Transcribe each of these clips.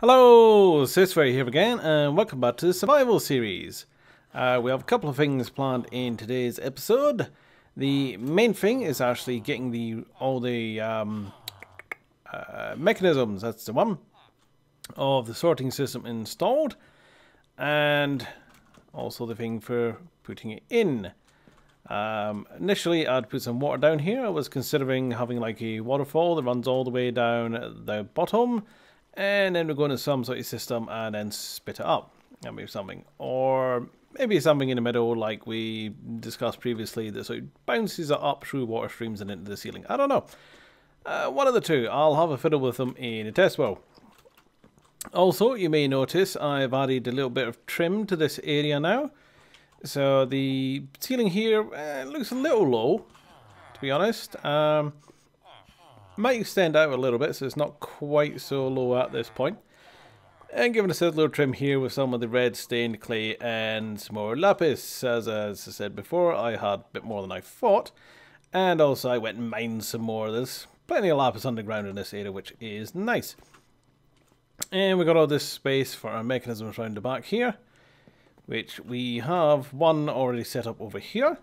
Hello, sysfailure here again, and welcome back to the survival series. We have a couple of things planned in today's episode. The main thing is actually getting all the mechanisms, that's the one, of the sorting system installed, and also the thing for putting it in. Initially I'd put some water down here. I was considering having like a waterfall that runs all the way down the bottom, and then we're going to some sort of system and then spit it up and maybe something, or maybe something in the middle like we discussed previously that sort of bounces it up through water streams and into the ceiling. I don't know, one of the two. I'll have a fiddle with them in a test well. Also, you may notice I've added a little bit of trim to this area now, so the ceiling here looks a little low, to be honest. Might extend out a little bit so it's not quite so low at this point. And giving us a little trim here with some of the red stained clay and some more lapis. As I said before, I had a bit more than I thought. And also I went and mined some more. There's plenty of lapis underground in this area, which is nice. And we got all this space for our mechanisms around the back here, which we have one already set up over here.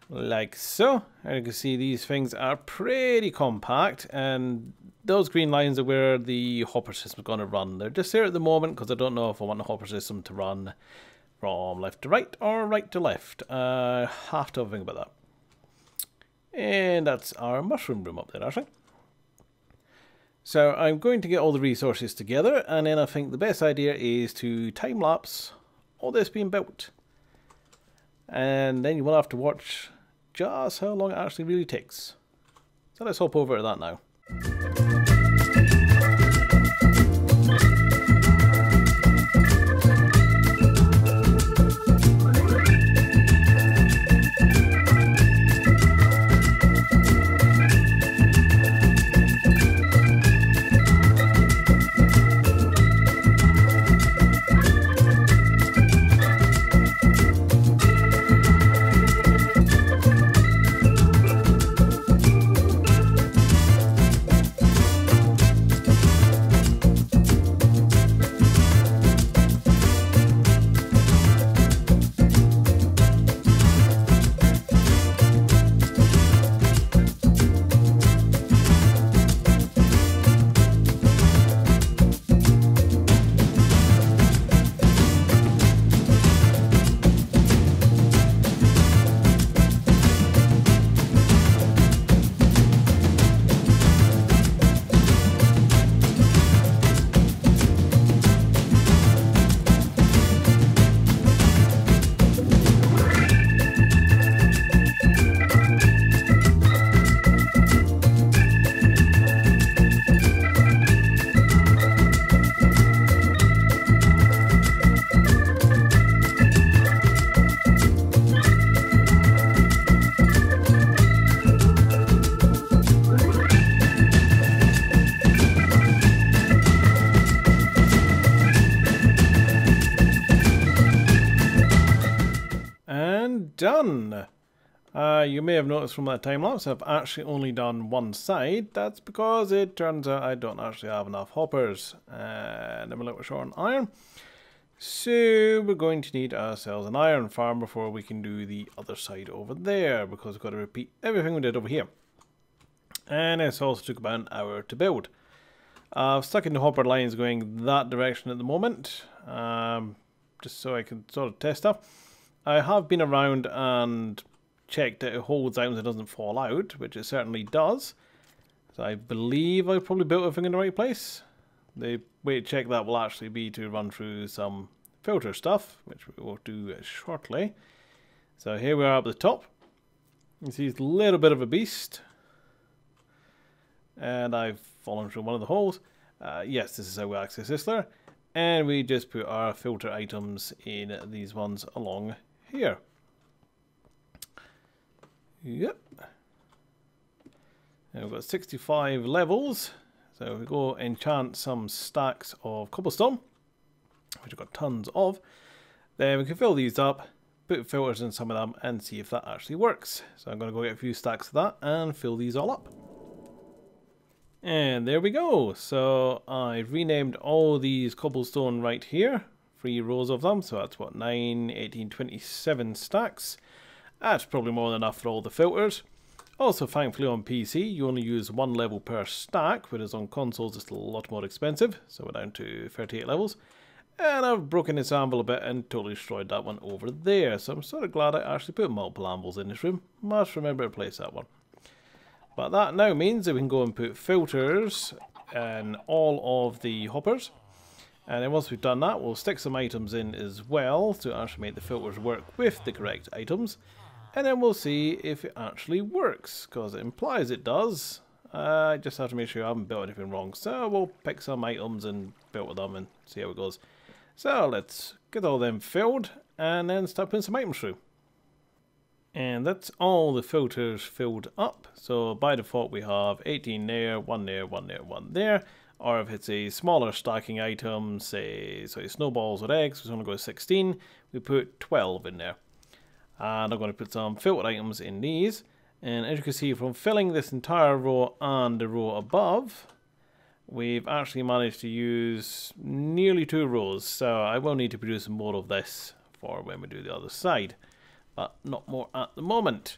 Like so. And you can see these things are pretty compact, and those green lines are where the hopper system is going to run. They're just there at the moment because I don't know if I want the hopper system to run from left to right or right to left. Have to think about that. And that's our mushroom room up there, actually. So I'm going to get all the resources together, and then I think the best idea is to time-lapse all this being built. And then you will have to watch just how long it actually really takes. So let's hop over to that now. Done. You may have noticed from that time lapse I've actually only done one side. That's because it turns out I don't actually have enough hoppers, and I'm a little short on iron. So we're going to need ourselves an iron farm before we can do the other side over there, because we've got to repeat everything we did over here. And this also took about an hour to build. I've stuck in the hopper lines going that direction at the moment, just so I can sort of test stuff. I have been around and checked that it holds out and it doesn't fall out, which it certainly does. So I believe I probably built everything in the right place. The way to check that will actually be to run through some filter stuff, which we will do shortly. So here we are up the top. You see it's a little bit of a beast. And I've fallen through one of the holes. Yes, this is how we access this layer. And we just put our filter items in these ones along here. Yep. And we've got 65 levels. So if we go enchant some stacks of cobblestone, which I've got tons of, then we can fill these up, put filters in some of them and see if that actually works. So I'm going to go get a few stacks of that and fill these all up. And there we go. So I've renamed all these cobblestone right here. 3 rows of them. So that's what, 9, 18, 27 stacks. That's probably more than enough for all the filters. Also, thankfully on PC, you only use 1 level per stack, whereas on consoles it's a lot more expensive. So we're down to 38 levels. And I've broken this anvil a bit and totally destroyed that one over there. So I'm sort of glad I actually put multiple anvils in this room. Must remember to place that one. But that now means that we can go and put filters in all of the hoppers. And then once we've done that, we'll stick some items in as well to actually make the filters work with the correct items. And then we'll see if it actually works, because it implies it does. I just have to make sure I haven't built anything wrong. So we'll pick some items and build with them and see how it goes. So let's get all them filled and then start putting some items through. And that's all the filters filled up. So by default we have 18 there, 1 there, 1 there, 1 there. Or if it's a smaller stacking item, say snowballs or eggs, which only goes 16, we put 12 in there. And I'm going to put some filtered items in these. And as you can see from filling this entire row and the row above, we've actually managed to use nearly 2 rows. So I will need to produce more of this for when we do the other side. But not more at the moment.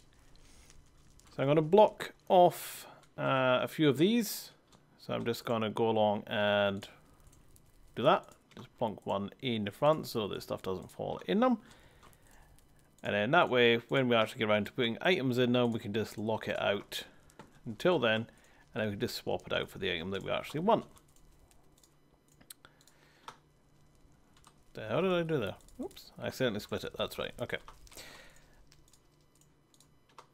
So I'm going to block off a few of these. So I'm just going to go along and do that. Just plonk one in the front so that stuff doesn't fall in them. And then that way, when we actually get around to putting items in them, we can just lock it out until then. And then we can just swap it out for the item that we actually want. How did I do that? Oops, I accidentally split it. That's right. Okay.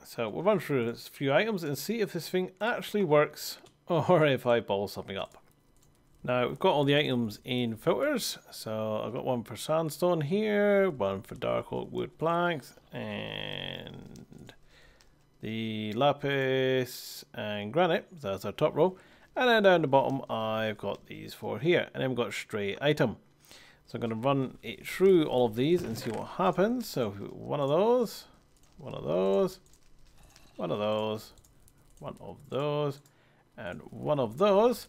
So we'll run through a few items and see if this thing actually works or if I ball something up. Now we've got all the items in filters. So I've got one for sandstone here, one for dark oak wood planks, and the lapis and granite. That's our top row. And then down the bottom I've got these 4 here. And then we've got a stray item. So I'm going to run it through all of these and see what happens. So one of those, one of those, one of those, one of those, and one of those.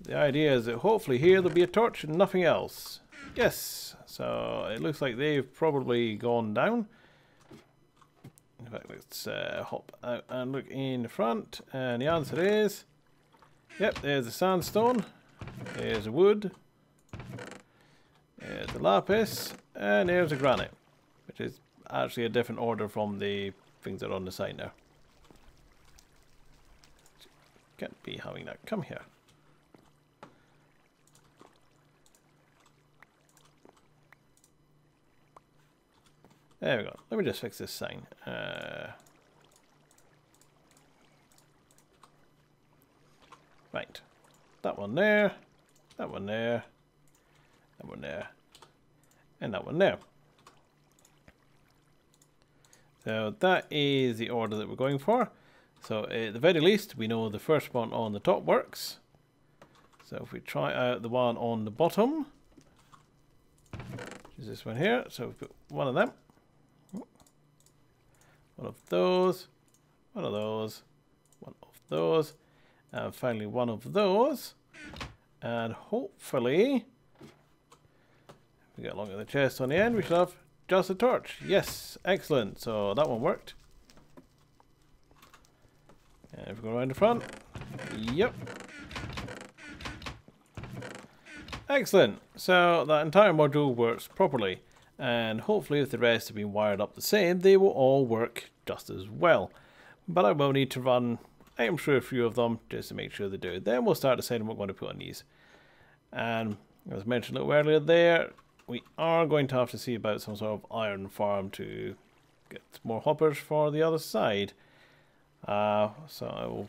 The idea is that hopefully here there'll be a torch and nothing else. Yes, so it looks like they've probably gone down. In fact, let's hop out and look in the front, and the answer is, yep, there's the sandstone, there's the wood, there's the lapis, and there's the granite, which is actually a different order from the things that are on the side now. Can't be having that. Come here. There we go. Let me just fix this sign. Right. That one there. That one there. That one there. And that one there. So that is the order that we're going for. So at the very least, we know the first one on the top works. So if we try out the one on the bottom, which is this one here. So we put one of them, one of those, one of those, one of those, and finally one of those. And hopefully, if we get along with the chest on the end, we should have just a torch. Yes, excellent. So that one worked. And if we go around the front, yep. Excellent. So that entire module works properly. And hopefully if the rest have been wired up the same, they will all work just as well. But I will need to run items through a few of them just to make sure they do. Then we'll start deciding what we're going to put on these. And as mentioned a little earlier there, we are going to have to see about some sort of iron farm to get more hoppers for the other side. So I will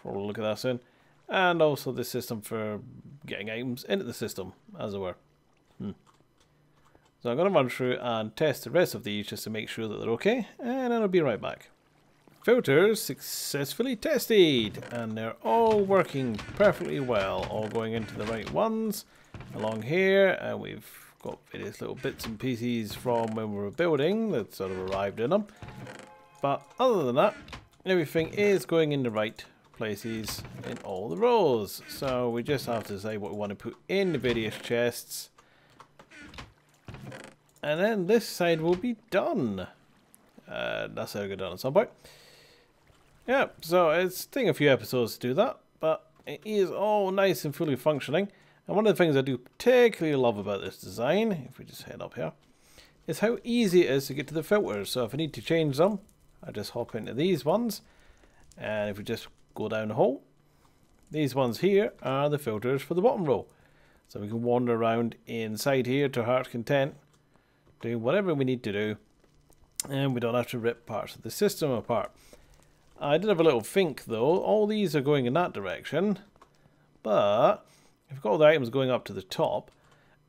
probably look at that soon. And also the system for getting items into the system, as it were. So I'm going to run through and test the rest of these just to make sure that they're okay. And then I'll be right back. Filters successfully tested. And they're all working perfectly well. All going into the right ones along here. And we've got various little bits and pieces from when we were building that sort of arrived in them. But other than that, everything is going in the right places in all the rows. So we just have to decide what we want to put in the various chests. And then this side will be done. That's how we get done at some point. Yeah, so it's taking a few episodes to do that, but it is all nice and fully functioning. And one of the things I do particularly love about this design, if we just head up here, is how easy it is to get to the filters. So if I need to change them, I just hop into these ones, and if we just go down the hole, these ones here are the filters for the bottom row. So we can wander around inside here to our heart's content, doing whatever we need to do, and we don't have to rip parts of the system apart. I did have a little think though, all these are going in that direction, but if we've got all the items going up to the top,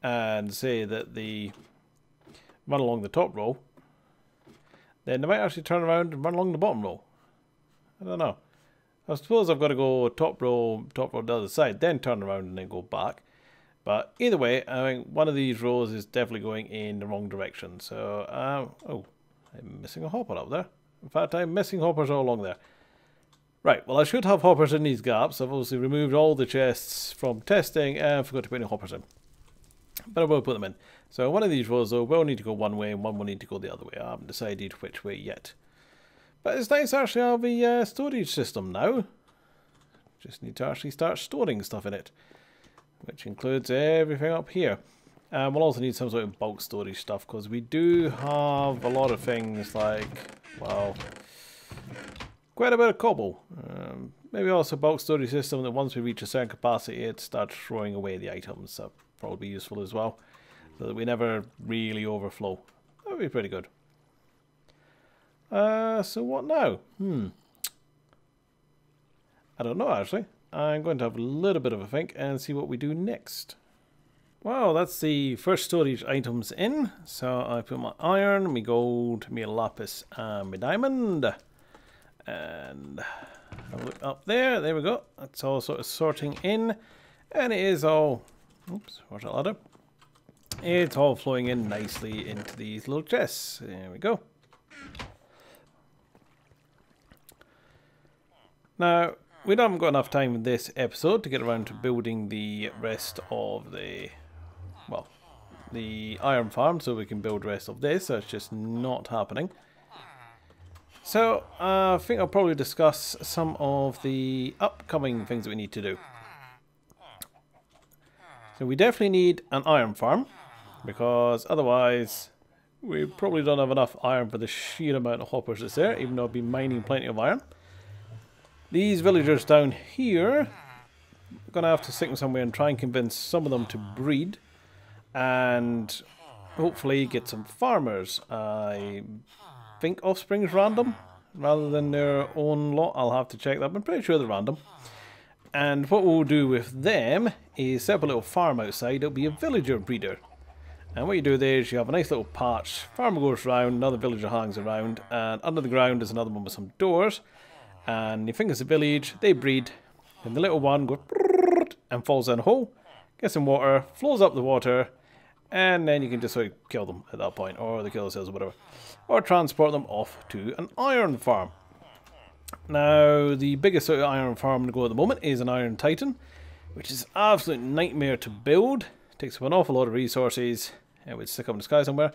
and say that the run along the top row, then they might actually turn around and run along the bottom row. I don't know. I suppose I've got to go top row the other side, then turn around and then go back. But either way, I think one of these rows is definitely going in the wrong direction. So, oh, I'm missing a hopper up there. In fact, I'm missing hoppers all along there. Right, well I should have hoppers in these gaps. I've obviously removed all the chests from testing and forgot to put any hoppers in. But I will put them in. So one of these rows though will need to go one way and one will need to go the other way. I haven't decided which way yet. But it's nice actually to have a storage system now. Just need to actually start storing stuff in it. Which includes everything up here. We'll also need some sort of bulk storage stuff because we do have a lot of things like, well, quite a bit of cobble. Maybe also a bulk storage system that once we reach a certain capacity it starts throwing away the items. So probably be useful as well. So that we never really overflow. That would be pretty good. So what now? I don't know actually. I'm going to have a little bit of a think and see what we do next. Well, that's the first storage items in. So I put my iron, my gold, my lapis and my diamond. And have a look up there. There we go. That's all sort of sorting in. And it is all... Oops, where's that ladder? It's all flowing in nicely into these little chests. There we go. Now, we haven't got enough time in this episode to get around to building the rest of the... well, the iron farm so we can build the rest of this. So it's just not happening. So, I think I'll probably discuss some of the upcoming things that we need to do. So we definitely need an iron farm, because otherwise we probably don't have enough iron for the sheer amount of hoppers that's there, even though I'll be mining plenty of iron. These villagers down here, I'm going to have to stick them somewhere and try and convince some of them to breed, and hopefully get some farmers. I think offspring is random rather than their own lot. I'll have to check that, but I'm pretty sure they're random. And what we'll do with them is set up a little farm outside. It'll be a villager breeder. And what you do there is you have a nice little patch. Farmer goes around, another villager hangs around, and under the ground is another one with some doors. And you think it's a village, they breed, and the little one goes and falls in a hole, gets some water, flows up the water, and then you can just sort of kill them at that point, or they kill themselves or whatever. Or transport them off to an iron farm. Now, the biggest sort of iron farm to go at the moment is an Iron Titan, which is an absolute nightmare to build. It takes up an awful lot of resources. It would stick up in the sky somewhere.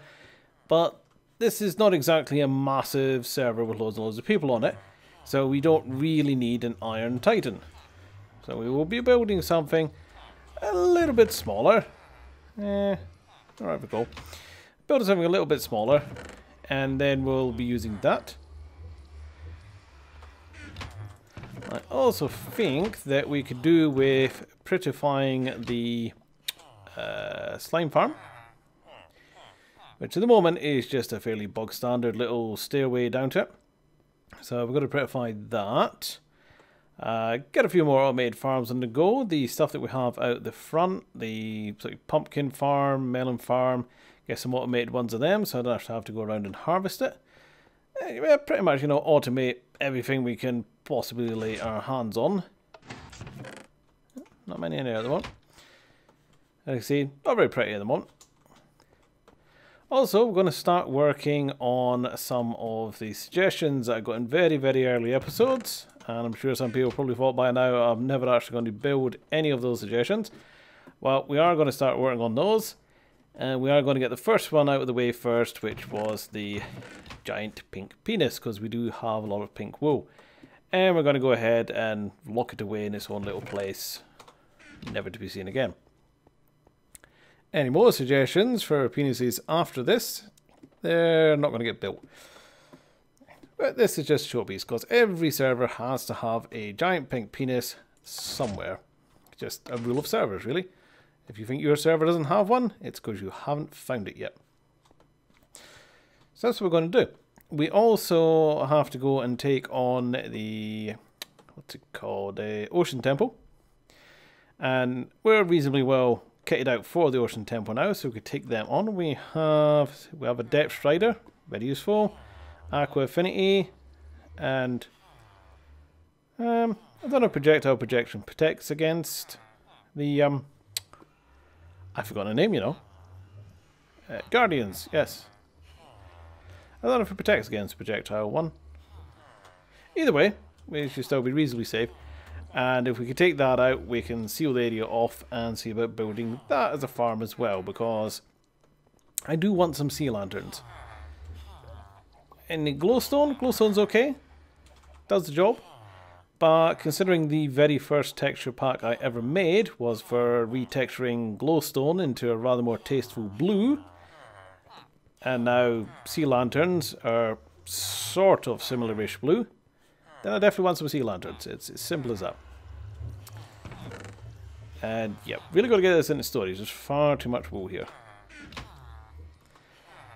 But this is not exactly a massive server with loads and loads of people on it. So we don't really need an Iron Titan. So we will be building something a little bit smaller. Alright, we go. Build something a little bit smaller. And then we'll be using that. I also think that we could do with prettifying the slime farm, which at the moment is just a fairly bog standard little stairway down to it. So we're going to prettify that. Get a few more automated farms on the go. The stuff that we have out the front, the sort of pumpkin farm, melon farm, get some automated ones of them so I don't have to go around and harvest it. Pretty much, you know, automate everything we can possibly lay our hands on. Not many in there at the moment. As you can see, not very pretty at the moment. Also, we're going to start working on some of the suggestions that I got in very, very early episodes. and I'm sure some people probably thought by now I'm never actually going to build any of those suggestions. Well, we are going to start working on those, and we are going to get the first one out of the way first, which was the giant pink penis, because we do have a lot of pink wool. And we're going to go ahead and lock it away in its own little place, never to be seen again. Any more suggestions for penises after this? They're not going to get built. But this is just showpiece, because every server has to have a giant pink penis somewhere. Just a rule of servers, really. If you think your server doesn't have one, it's because you haven't found it yet. So that's what we're going to do. We also have to go and take on the, what's it called, the Ocean Temple. And we're reasonably well kitted out for the Ocean Temple now, so we could take them on. We have a Depth Strider, very useful. Aqua Affinity, and I don't know, projectile projection protects against the I forgot the name, you know. Guardians, yes. I don't know if it protects against projectile one. Either way, we should still be reasonably safe. And if we could take that out, we can seal the area off and see about building that as a farm as well, because I do want some sea lanterns. And the glowstone's okay, does the job, but considering the very first texture pack I ever made was for retexturing glowstone into a rather more tasteful blue, and now sea lanterns are sort of similar-ish blue, then I definitely want some sea lanterns. It's as simple as that. And yeah, really got to get this into storage. There's far too much wool here.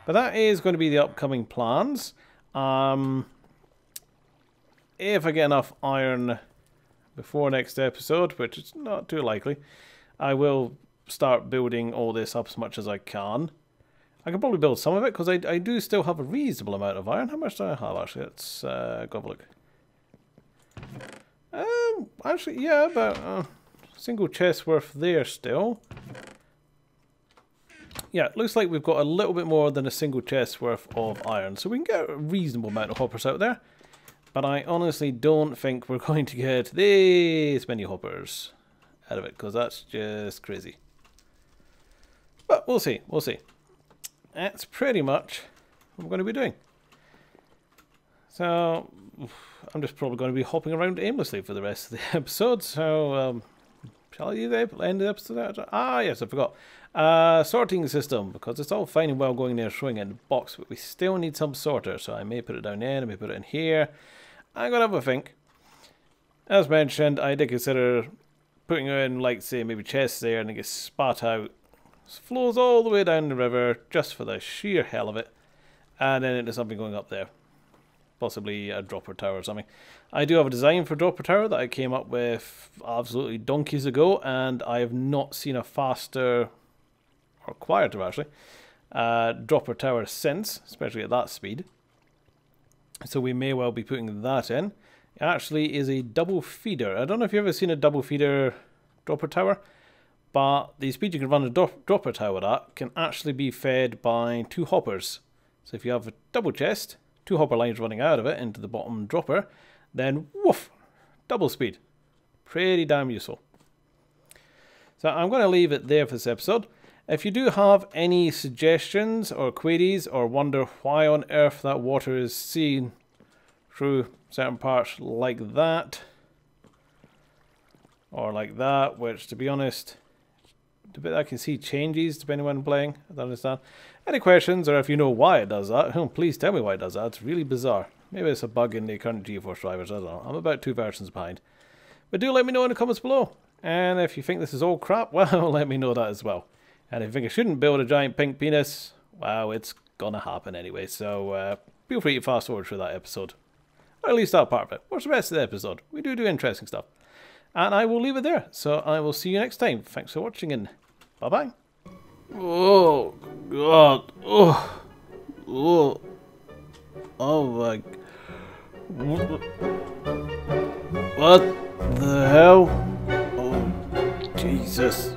But that is going to be the upcoming plans. If I get enough iron before next episode, which is not too likely, I will start building all this up as much as I can. I can probably build some of it, because I do still have a reasonable amount of iron. How much do I have, actually? Let's go have a look. Actually, yeah, about a single chest worth there still. Yeah, it looks like we've got a little bit more than a single chest worth of iron. So we can get a reasonable amount of hoppers out there. But I honestly don't think we're going to get this many hoppers out of it, because that's just crazy. But we'll see, we'll see. That's pretty much what we're going to be doing. So I'm just probably going to be hopping around aimlessly for the rest of the episode. So shall I end the episode there? Ah, yes, I forgot. Sorting system, because it's all fine and well going there throwing in the box, but we still need some sorter. So I may put it down there, I may put it in here. I'm going to have a think. As mentioned, I did consider putting in, like, say, maybe chests there, and it gets spat out. Flows all the way down the river, just for the sheer hell of it. And then into something going up there. Possibly a dropper tower or something. I do have a design for dropper tower that I came up with absolutely donkeys ago, and I have not seen a faster, or quieter actually, dropper tower since, especially at that speed. So we may well be putting that in. It actually is a double feeder. I don't know if you've ever seen a double feeder dropper tower, but the speed you can run a dropper tower at can actually be fed by 2 hoppers. So if you have a double chest, 2 hopper lines running out of it into the bottom dropper, then woof, double speed. Pretty damn useful. So I'm going to leave it there for this episode. If you do have any suggestions or queries, or wonder why on earth that water is seen through certain parts like that, or like that, which to be honest, the bit I can see changes depending on when I'm playing, I don't understand. Any questions, or if you know why it does that, please tell me why it does that. It's really bizarre. Maybe it's a bug in the current GeForce drivers, I don't know. I'm about 2 versions behind. But do let me know in the comments below. And if you think this is all crap, well, let me know that as well. And if you think I shouldn't build a giant pink penis, well, it's gonna happen anyway. So feel free to fast forward through that episode. Or at least that part of it. Watch the rest of the episode. We do interesting stuff. And I will leave it there. So I will see you next time. Thanks for watching, and bye-bye. Oh, God. Oh. Oh. Oh, my. What the hell? Oh, Jesus.